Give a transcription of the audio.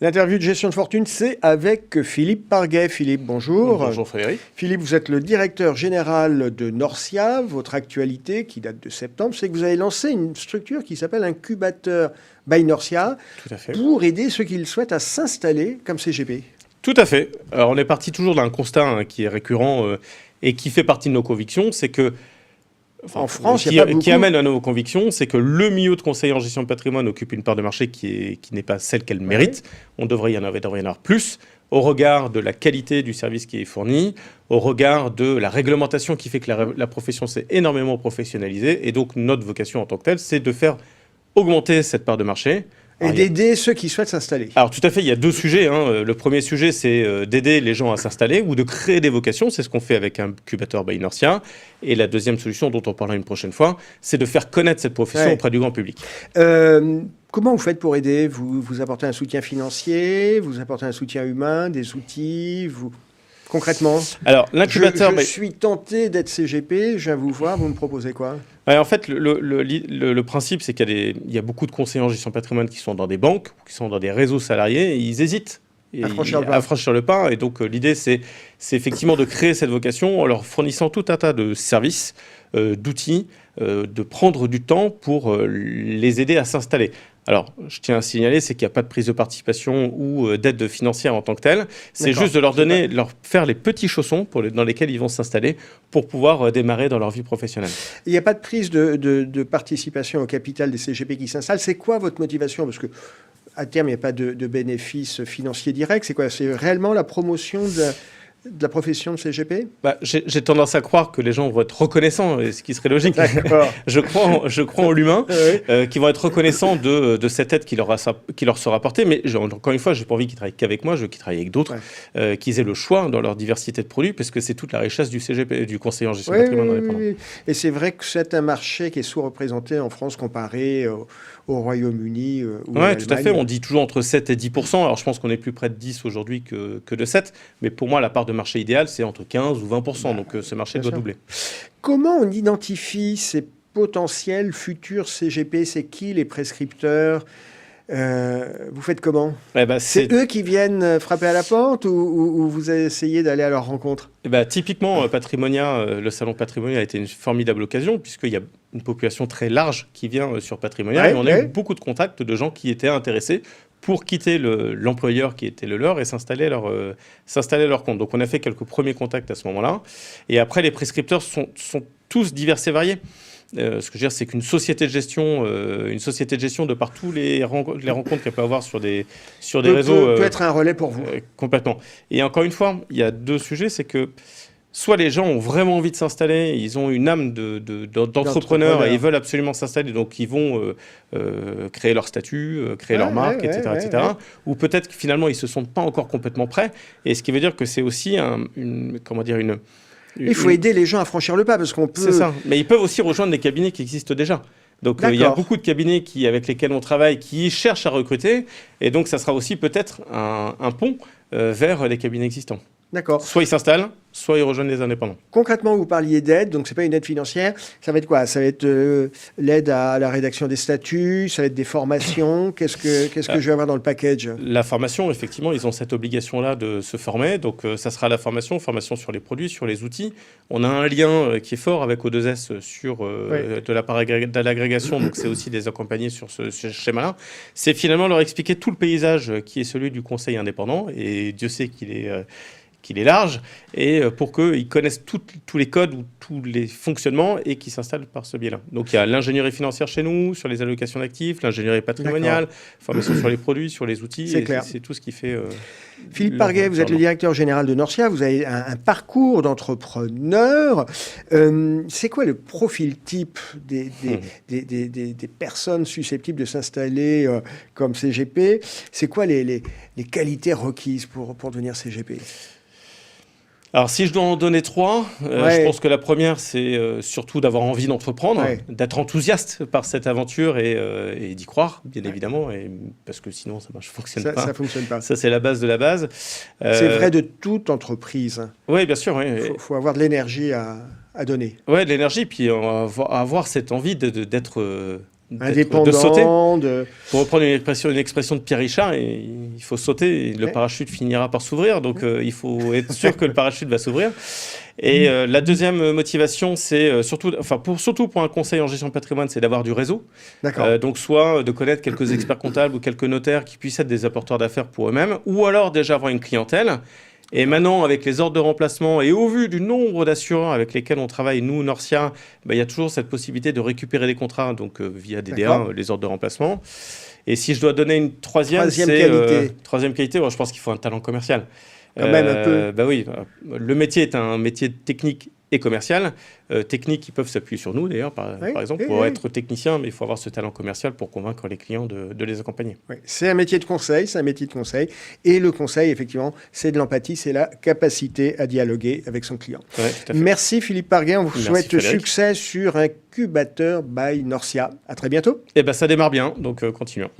L'interview de gestion de fortune, c'est avec Philippe Parguet. Philippe, bonjour. Bonjour Frédéric. Philippe, vous êtes le directeur général de Norcia. Votre actualité, qui date de septembre, c'est que vous avez lancé une structure qui s'appelle Incubateur by Norcia. Tout à fait. Pour aider ceux qui le souhaitent à s'installer comme CGP. Tout à fait. Alors on est parti toujours d'un constat qui est récurrent et qui fait partie de nos convictions, c'est que en France, il y a pas beaucoup. Qui amène à nos convictions, c'est que le milieu de conseiller en gestion de patrimoine occupe une part de marché qui n'est pas celle qu'elle mérite. On devrait y en avoir plus, au regard de la qualité du service qui est fourni, au regard de la réglementation qui fait que la profession s'est énormément professionnalisée. Et donc notre vocation en tant que telle, c'est de faire augmenter cette part de marché. Et d'aider ceux qui souhaitent s'installer. Alors tout à fait, il y a deux sujets. Le premier sujet, c'est d'aider les gens à s'installer ou de créer des vocations. C'est ce qu'on fait avec Incubateur by Norcia. Et la deuxième solution, dont on parlera une prochaine fois, c'est de faire connaître cette profession auprès du grand public. Comment vous faites pour aider ? Vous apportez un soutien financier, vous apportez un soutien humain, des outils Concrètement, alors, l'incubateur, je suis tenté d'être CGP, je viens vous voir, vous me proposez quoi ? En fait, le principe, c'est qu'il y a beaucoup de conseillers en gestion de patrimoine qui sont dans des banques, qui sont dans des réseaux salariés, et ils hésitent à franchir le pas. Et donc, l'idée, c'est effectivement de créer cette vocation en leur fournissant tout un tas de services, d'outils, de prendre du temps pour les aider à s'installer. Alors, je tiens à signaler, c'est qu'il n'y a pas de prise de participation ou d'aide financière en tant que telle. C'est juste de leur faire les petits chaussons dans lesquels ils vont s'installer pour pouvoir démarrer dans leur vie professionnelle. Il n'y a pas de prise de participation au capital des CGP qui s'installent. C'est quoi votre motivation ? Parce que à terme, il n'y a pas de bénéfices financiers directs. C'est quoi ? C'est réellement la promotion de la profession de CGP ? J'ai tendance à croire que les gens vont être reconnaissants, ce qui serait logique. Je crois en l'humain, qui vont être reconnaissants de cette aide qui leur sera apportée. Mais encore une fois, je n'ai pas envie qu'ils travaillent qu'avec moi, je veux qu'ils travaillent avec d'autres, qu'ils aient le choix dans leur diversité de produits, parce que c'est toute la richesse du CGP, du conseiller en gestion de patrimoine indépendant. Oui. Et c'est vrai que c'est un marché qui est sous-représenté en France comparé au Royaume-Uni ou à tout à fait. On dit toujours entre 7 et 10%. Alors, je pense qu'on est plus près de 10 aujourd'hui que de 7. Mais pour moi, la part de marché idéal, c'est entre 15 ou 20%. Donc, ce marché doit doubler. Comment on identifie ces potentiels futurs CGP ? C'est qui les prescripteurs ? Vous faites comment ? C'est eux qui viennent frapper à la porte ou vous essayez d'aller à leur rencontre ? Typiquement, Patrimonia, le salon Patrimonia a été une formidable occasion puisqu'il y a une population très large qui vient sur Patrimonia et on a eu beaucoup de contacts de gens qui étaient intéressés pour quitter l'employeur qui était le leur et s'installer à leur compte. Donc on a fait quelques premiers contacts à ce moment-là. Et après, les prescripteurs sont tous divers et variés. Ce que je veux dire, c'est qu'une société de gestion, de par tous les rencontres qu'elle peut avoir sur des réseaux... peut être un relais pour vous. Complètement. Et encore une fois, il y a deux sujets, c'est que soit les gens ont vraiment envie de s'installer, ils ont une âme d'entrepreneur et ils veulent absolument s'installer, donc ils vont créer leur statut, créer leur marque, etc. Ou peut-être que finalement, ils ne se sentent pas encore complètement prêts. Et ce qui veut dire que c'est aussi il faut aider les gens à franchir le pas, parce qu'on peut... C'est ça, mais ils peuvent aussi rejoindre des cabinets qui existent déjà. Donc il y a beaucoup de cabinets avec lesquels on travaille qui cherchent à recruter, et donc ça sera aussi peut-être un pont vers les cabinets existants. D'accord. Soit ils s'installent, soit ils rejoignent les indépendants. Concrètement, vous parliez d'aide, donc c'est pas une aide financière. Ça va être quoi ? Ça va être l'aide à la rédaction des statuts, ça va être des formations. Qu'est-ce que je vais avoir dans le package ? La formation, effectivement, ils ont cette obligation-là de se former. Donc ça sera la formation sur les produits, sur les outils. On a un lien qui est fort avec O2S sur de la part de l'agrégation, donc c'est aussi les accompagner sur ce schéma-là. C'est finalement leur expliquer tout le paysage qui est celui du conseil indépendant, et Dieu sait qu'il est large, et pour qu'ils connaissent tous les codes ou tous les fonctionnements et qu'ils s'installent par ce biais-là. Donc il y a l'ingénierie financière chez nous, sur les allocations d'actifs, l'ingénierie patrimoniale, formation sur les produits, sur les outils, c'est tout ce qui fait... Philippe Parguet, vous êtes le directeur général de Norcia, vous avez un parcours d'entrepreneur. C'est quoi le profil type des personnes susceptibles de s'installer comme CGP ? C'est quoi les qualités requises pour devenir CGP ? Alors, si je dois en donner 3, je pense que la première, c'est surtout d'avoir envie d'entreprendre, d'être enthousiaste par cette aventure et d'y croire, bien évidemment, parce que sinon, ça ne fonctionne pas. Ça fonctionne pas. Ça, c'est la base de la base. C'est vrai de toute entreprise. Oui, bien sûr. Il faut avoir de l'énergie à donner. Oui, de l'énergie, puis avoir cette envie indépendant, Pour reprendre une expression de Pierre Richard, il faut sauter et le parachute finira par s'ouvrir. Donc, il faut être sûr que le parachute va s'ouvrir. Et la deuxième motivation, c'est surtout pour un conseil en gestion de patrimoine, c'est d'avoir du réseau. Donc, soit de connaître quelques experts comptables ou quelques notaires qui puissent être des apporteurs d'affaires pour eux-mêmes, ou alors déjà avoir une clientèle. Et maintenant, avec les ordres de remplacement et au vu du nombre d'assureurs avec lesquels on travaille, nous, Norcia, il y a toujours cette possibilité de récupérer des contrats donc, via DDA, les ordres de remplacement. Et si je dois donner une troisième qualité, je pense qu'il faut un talent commercial. Quand même un peu. Oui, le métier est un métier technique et commercial. Techniques qui peuvent s'appuyer sur nous, d'ailleurs, par exemple, pour être technicien, mais il faut avoir ce talent commercial pour convaincre les clients de les accompagner. Oui. C'est un métier de conseil, Et le conseil, effectivement, c'est de l'empathie, c'est la capacité à dialoguer avec son client. Ouais, tout à fait. Merci Philippe Parguet, on vous souhaite succès sur Incubateur by Norcia. À très bientôt. Ça démarre bien, donc continuons.